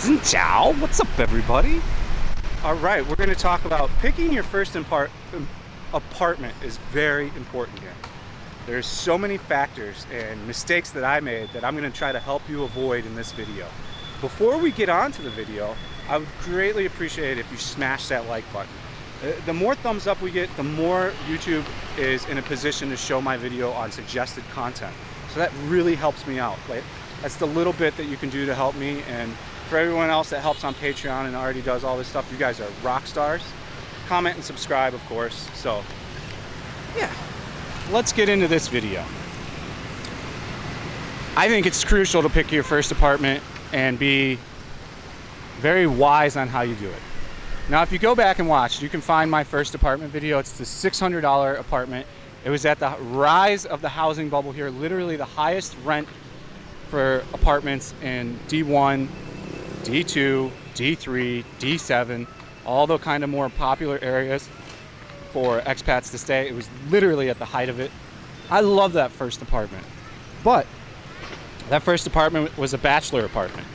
Ciao, what's up everybody? Alright, we're going to talk about picking your first apartment is very important here. There's so many factors and mistakes that I made that I'm going to try to help you avoid in this video. Before we get on to the video, I would greatly appreciate it if you smash that like button. The more thumbs up we get, the more YouTube is in a position to show my video on suggested content. So that really helps me out. Like, that's the little bit that you can do to help me, and for everyone else that helps on Patreon and already does all this stuff, you guys are rock stars. Comment and subscribe, of course. So, yeah, let's get into this video. I think it's crucial to pick your first apartment and be very wise on how you do it. Now, if you go back and watch, you can find my first apartment video. It's the $600 apartment. It was at the rise of the housing bubble here, literally the highest rent for apartments in D1, D2, D3, D7, all the kind of more popular areas for expats to stay. It was literally at the height of it. I love that first apartment, but that first apartment was a bachelor apartment.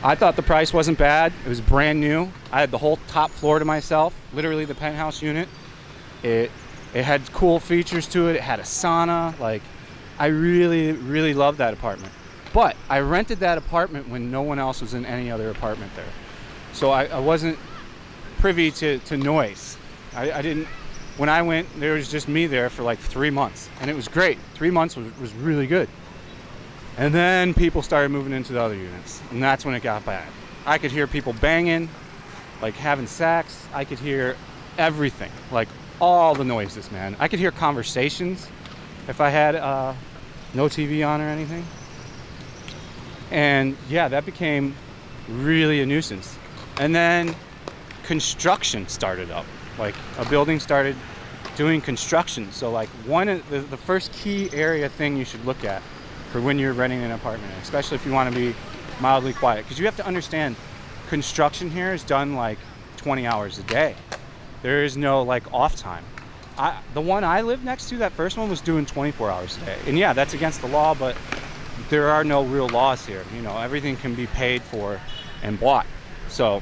I thought the price wasn't bad. It was brand new. I had the whole top floor to myself, literally the penthouse unit. It had cool features to it. It had a sauna. Like, I really, really loved that apartment. But I rented that apartment when no one else was in any other apartment there. So I wasn't privy to noise. I didn't, when I went, there was just me there for like 3 months. And it was great. 3 months was really good. And then people started moving into the other units. And that's when it got bad. I could hear people banging, like having sex. I could hear everything, like all the noises, man. I could hear conversations if I had no TV on or anything. And yeah, that became really a nuisance. And then construction started up. Like, a building started doing construction. So like, one of the first key area thing you should look at for when you're renting an apartment, especially if you want to be mildly quiet, because you have to understand, construction here is done like 20 hours a day. There is no like off time. The one I lived next to, that first one, was doing 24 hours a day. And yeah, that's against the law, but there are no real laws here. You know, everything can be paid for and bought. So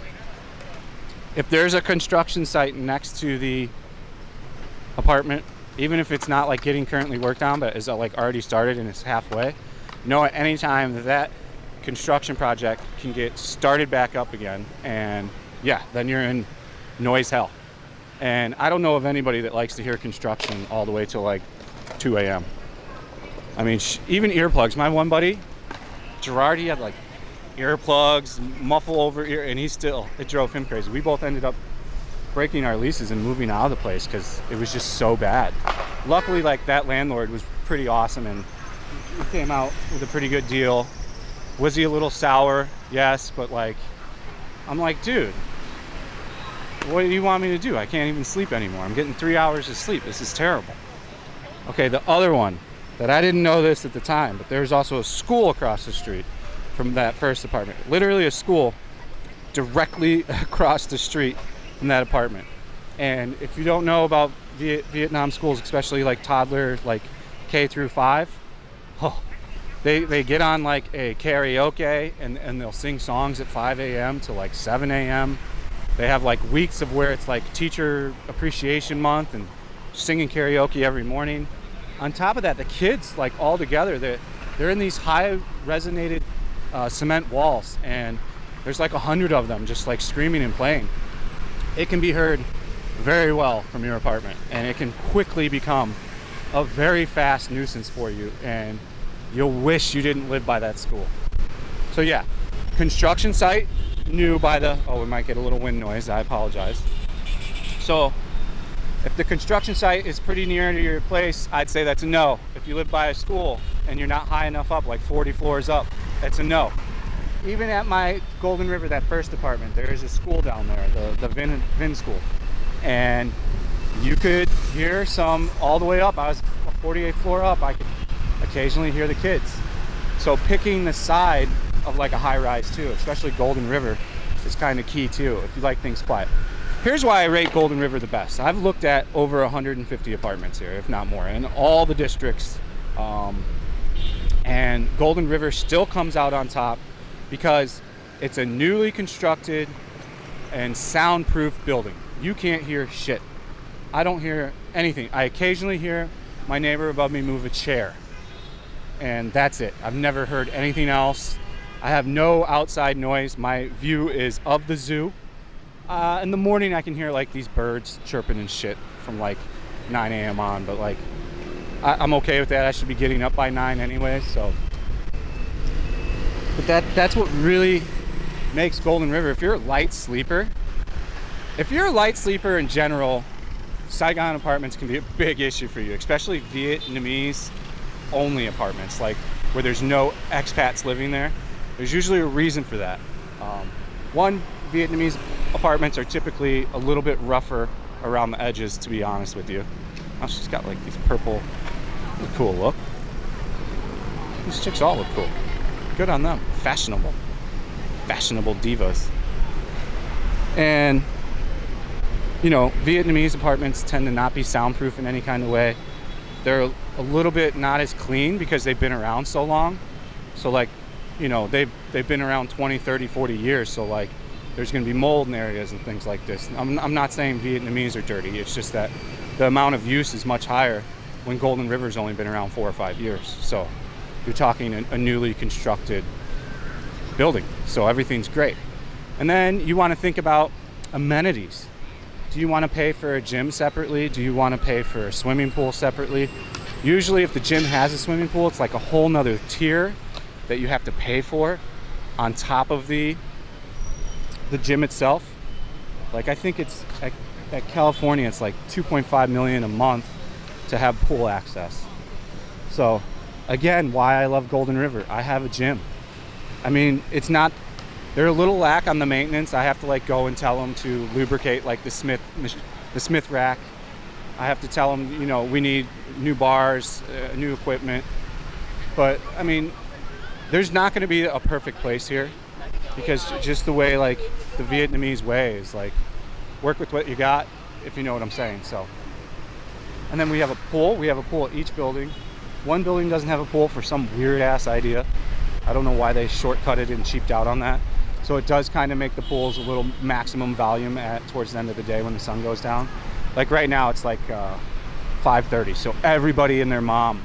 if there's a construction site next to the apartment, even if it's not like getting currently worked on, but is like already started and it's halfway, know at any time that that construction project can get started back up again. And yeah, then you're in noise hell. And I don't know of anybody that likes to hear construction all the way till like 2 a.m. I mean, even earplugs. My one buddy, Gerard, he had like earplugs, muffle over ear, and it drove him crazy. We both ended up breaking our leases and moving out of the place because it was just so bad. Luckily, like, that landlord was pretty awesome and he came out with a pretty good deal. Was he a little sour? Yes, but like, I'm like, dude, what do you want me to do? I can't even sleep anymore. I'm getting 3 hours of sleep. This is terrible. Okay, the other one that I didn't know this at the time, but there's also a school across the street from that first apartment. Literally a school directly across the street from that apartment. And if you don't know about Vietnam schools, especially like toddler, like K through 5, they get on like a karaoke and they'll sing songs at 5 a.m. to like 7 a.m. They have like weeks of where it's like Teacher Appreciation Month and singing karaoke every morning. On top of that, the kids, like, all together, they're in these high resonated cement walls, and there's like 100 of them just like screaming and playing. It can be heard very well from your apartment, and it can quickly become a very fast nuisance for you, and you'll wish you didn't live by that school. So yeah, construction site, new by the, oh, we might get a little wind noise, I apologize. So if the construction site is pretty near to your place, I'd say that's a no. If you live by a school and you're not high enough up, like 40 floors up, that's a no. Even at my Golden River, that first apartment, there is a school down there, the Vin School. And you could hear some all the way up. I was 48th floor up. I could occasionally hear the kids. So picking the side of like a high rise too, especially Golden River, is kind of key too, if you like things quiet. Here's why I rate Golden River the best. I've looked at over 150 apartments here, if not more, in all the districts. And Golden River still comes out on top because It's a newly constructed and soundproof building. You can't hear shit. I don't hear anything. I occasionally hear my neighbor above me move a chair, and that's it. I've never heard anything else. I have no outside noise. My view is of the zoo. In the morning I can hear like these birds chirping and shit from like 9 a.m. on, but like I'm okay with that. I should be getting up by 9 anyway, so. But that's what really makes Golden River. If you're a light sleeper in general, Saigon apartments can be a big issue for you, especially Vietnamese only apartments, like where there's no expats living there. There's usually a reason for that. One, Vietnamese apartments are typically a little bit rougher around the edges, to be honest with you. Oh, she's got like these purple, cool look. These chicks all look cool. Good on them. Fashionable divas. And you know, Vietnamese apartments tend to not be soundproof in any kind of way. They're a little bit not as clean because they've been around so long. So like, you know, they've been around 20, 30, 40 years. So like, there's going to be mold in areas and things like this. I'm not saying Vietnamese are dirty. It's just that the amount of use is much higher when Golden River's only been around 4 or 5 years. So you're talking a newly constructed building. So everything's great. And then you want to think about amenities. Do you want to pay for a gym separately? Do you want to pay for a swimming pool separately? Usually if the gym has a swimming pool, it's like a whole nother tier that you have to pay for on top of the gym itself. Like I think it's at California, it's like $2.5 million a month to have pool access. So again, why I love Golden River. I have a gym. I mean, it's not, they're a little lack on the maintenance. I have to like go and tell them to lubricate like the Smith rack. I have to tell them, you know, we need new bars, new equipment. But I mean, there's not going to be a perfect place here, because just the way like the Vietnamese way is like work with what you got, if you know what I'm saying. So, and then we have a pool. We have a pool at each building. One building doesn't have a pool for some weird ass idea. I don't know why they shortcutted and cheaped out on that. So it does kind of make the pools a little maximum volume towards the end of the day when the sun goes down. Like right now it's like 5:30, so everybody and their mom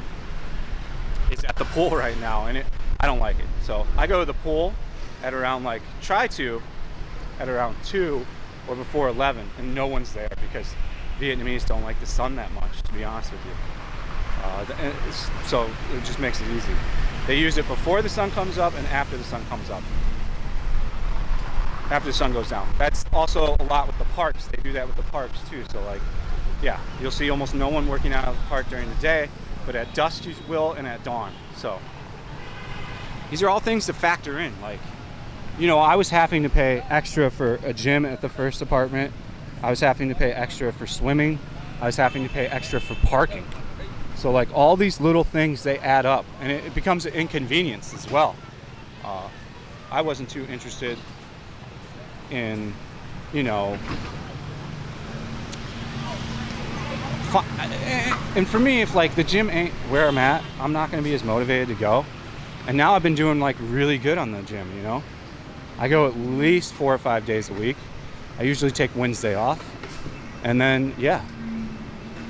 is at the pool right now, and I don't like it. So I go to the pool at around like, at around 2 or before 11, and no one's there because Vietnamese don't like the sun that much, to be honest with you. So it just makes it easy. They use it before the sun comes up and after the sun comes up. After the sun goes down. That's also a lot with the parks. They do that with the parks too. So like, yeah, you'll see almost no one working out of the park during the day, but at dusk you will, and at dawn. So these are all things to factor in. Like, you know, I was having to pay extra for a gym at the first apartment. I was having to pay extra for swimming. I was having to pay extra for parking. So like all these little things, they add up, and it becomes an inconvenience as well. I wasn't too interested in, you know, and for me, if like the gym ain't where I'm at, I'm not going to be as motivated to go. And now I've been doing like really good on the gym, you know. I go at least 4 or 5 days a week. I usually take Wednesday off, and then yeah,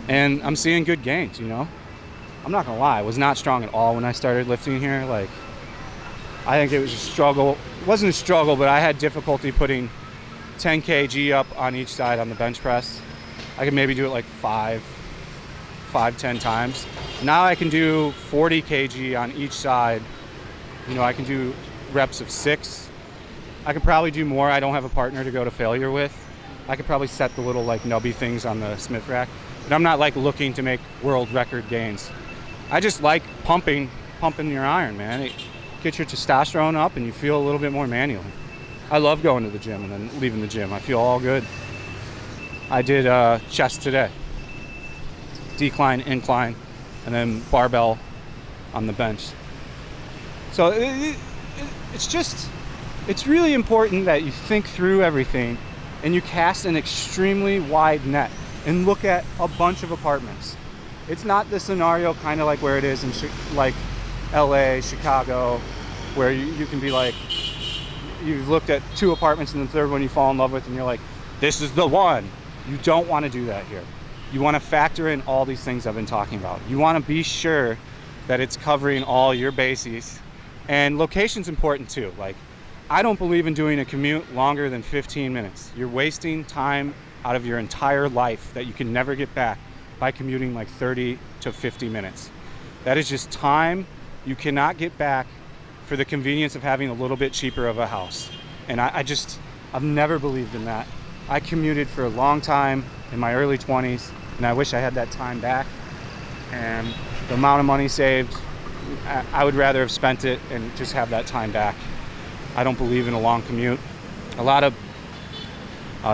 and I'm seeing good gains, you know. I'm not gonna lie, I was not strong at all when I started lifting here. Like, I think it was a struggle. It wasn't a struggle, but I had difficulty putting 10 kg up on each side on the bench press. I could maybe do it like 10 times. Now I can do 40 kg on each side. You know, I can do reps of 6. I could probably do more. I don't have a partner to go to failure with. I could probably set the little like nubby things on the Smith rack, but I'm not like looking to make world record gains. I just like pumping your iron, man. It gets your testosterone up and you feel a little bit more manual. I love going to the gym and then leaving the gym. I feel all good. I did chest today. Decline, incline, and then barbell on the bench. So it's really important that you think through everything and you cast an extremely wide net and look at a bunch of apartments. It's not the scenario kind of like where it is in like LA, Chicago, where you can be like, you've looked at 2 apartments and the third one you fall in love with and you're like, this is the one. You don't want to do that here. You want to factor in all these things I've been talking about. You want to be sure that it's covering all your bases. And location's important too. Like, I don't believe in doing a commute longer than 15 minutes. You're wasting time out of your entire life that you can never get back by commuting like 30 to 50 minutes. That is just time you cannot get back for the convenience of having a little bit cheaper of a house. And I've never believed in that. I commuted for a long time in my early 20s, and I wish I had that time back. And the amount of money saved, I would rather have spent it and just have that time back. I don't believe in a long commute. A lot of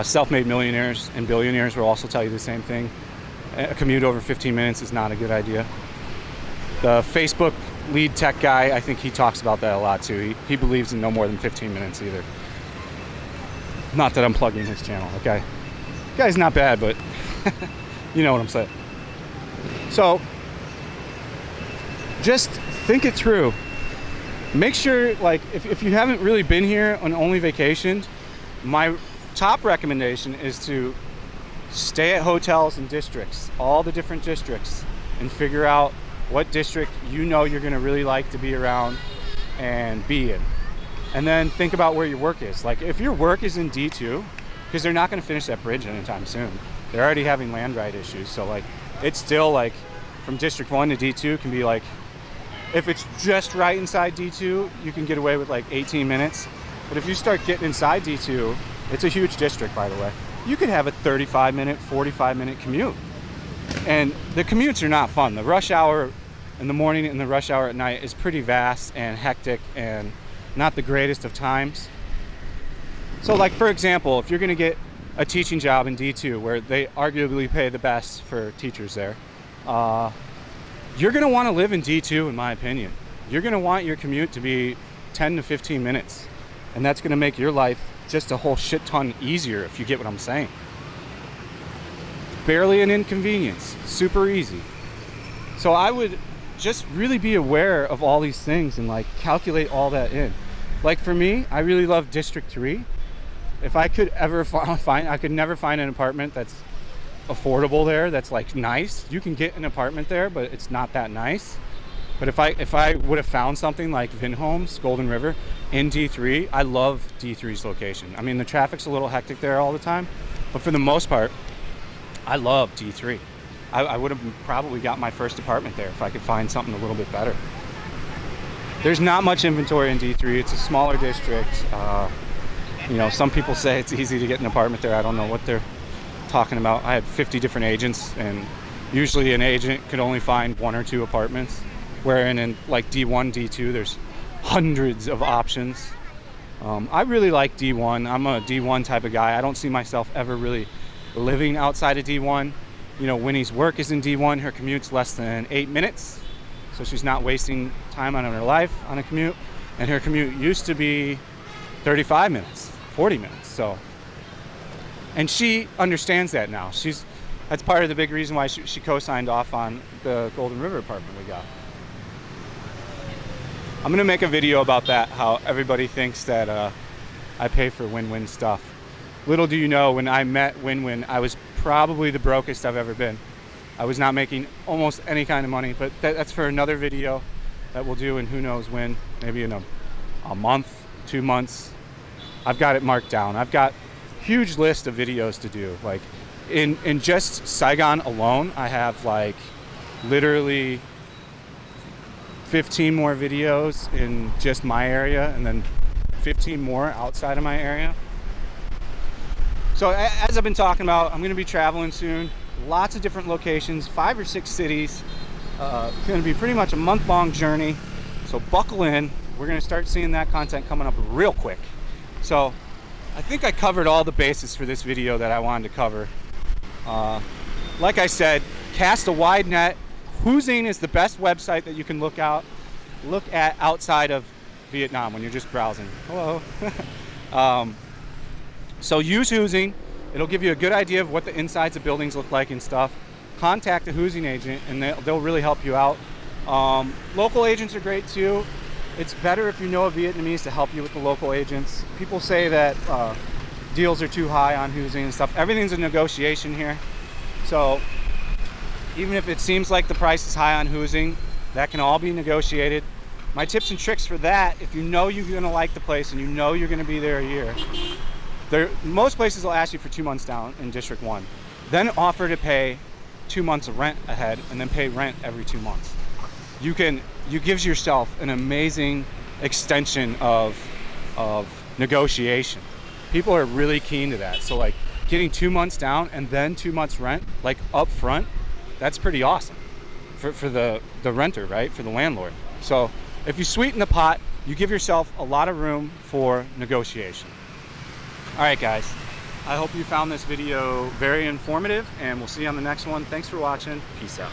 self-made millionaires and billionaires will also tell you the same thing. A commute over 15 minutes is not a good idea. The Facebook lead tech guy, I think he talks about that a lot too. He believes in no more than 15 minutes either. Not that I'm plugging his channel, okay? The guy's not bad, but you know what I'm saying. So just think it through. Make sure, like, if you haven't really been here on only vacationed, my top recommendation is to stay at hotels and districts, all the different districts, and figure out what district you know you're going to really like to be around and be in. And then think about where your work is. Like, if your work is in D2, because they're not going to finish that bridge anytime soon. They're already having land right issues. So, like, it's still, like, from District 1 to D2 can be, like, if it's just right inside D2, you can get away with, like, 18 minutes. But if you start getting inside D2, it's a huge district, by the way. You could have a 35-minute, 45-minute commute. And the commutes are not fun. The rush hour in the morning and the rush hour at night is pretty vast and hectic and not the greatest of times. So, like, for example, if you're going to get a teaching job in D2 where they arguably pay the best for teachers there, you're going to want to live in D2, in my opinion. You're going to want your commute to be 10 to 15 minutes. And that's going to make your life just a whole shit ton easier, if you get what I'm saying. Barely an inconvenience. Super easy. So I would just really be aware of all these things and, like, calculate all that in. Like, for me, I really love District 3. If I could ever I could never find an apartment that's affordable there, that's, like, nice. You can get an apartment there, but it's not that nice. But if I would have found something like Vinhomes, Golden River, in D3, I love D3's location. I mean, the traffic's a little hectic there all the time, but for the most part, I love D3. I would have probably got my first apartment there if I could find something a little bit better. There's not much inventory in D3. It's a smaller district. You know, some people say it's easy to get an apartment there. I don't know what they're talking about. I had 50 different agents, and usually an agent could only find 1 or 2 apartments, wherein in, like, D1, D2, there's hundreds of options. I really like D1. I'm a D1 type of guy. I don't see myself ever really living outside of D1. You know, Winnie's work is in D1. Her commute's less than 8 minutes, so she's not wasting time on her life on a commute. And her commute used to be 35 minutes, 40 minutes. So, and she understands that now. That's part of the big reason why she co-signed off on the Golden River apartment we got. I'm gonna make a video about that, how everybody thinks that I pay for win-win stuff. Little do you know, when I met Win-Win, I was probably the brokest I've ever been. I was not making almost any kind of money, but that's for another video that we'll do in who knows when, maybe in a month, 2 months. I've got it marked down. I've got a huge list of videos to do. Like, in just Saigon alone, I have, like, literally 15 more videos in just my area, and then 15 more outside of my area. So as I've been talking about, I'm going to be traveling soon. Lots of different locations, 5 or 6 cities. It's going to be pretty much a month-long journey. So buckle in. We're going to start seeing that content coming up real quick. So I think I covered all the bases for this video that I wanted to cover. Like I said, cast a wide net. Housing is the best website that you can look at outside of Vietnam when you're just browsing. Hello. So use Housing. It'll give you a good idea of what the insides of buildings look like and stuff. Contact a Housing agent, and they'll really help you out. Local agents are great too. it's better if you know a Vietnamese to help you with the local agents. People say that deals are too high on housing and stuff. Everything's a negotiation here. So even if it seems like the price is high on housing, that can all be negotiated. My tips and tricks for that, if you know you're gonna like the place and you know you're gonna be there a year, most places will ask you for 2 months down in District 1. Then offer to pay 2 months of rent ahead and then pay rent every 2 months. You gives yourself an amazing extension of negotiation. People are really keen to that. So like getting 2 months down and then 2 months rent, like up front, that's pretty awesome for the renter, right? For the landlord. So if you sweeten the pot, you give yourself a lot of room for negotiation. All right, guys. I hope you found this video very informative, and we'll see you on the next one. Thanks for watching. Peace out.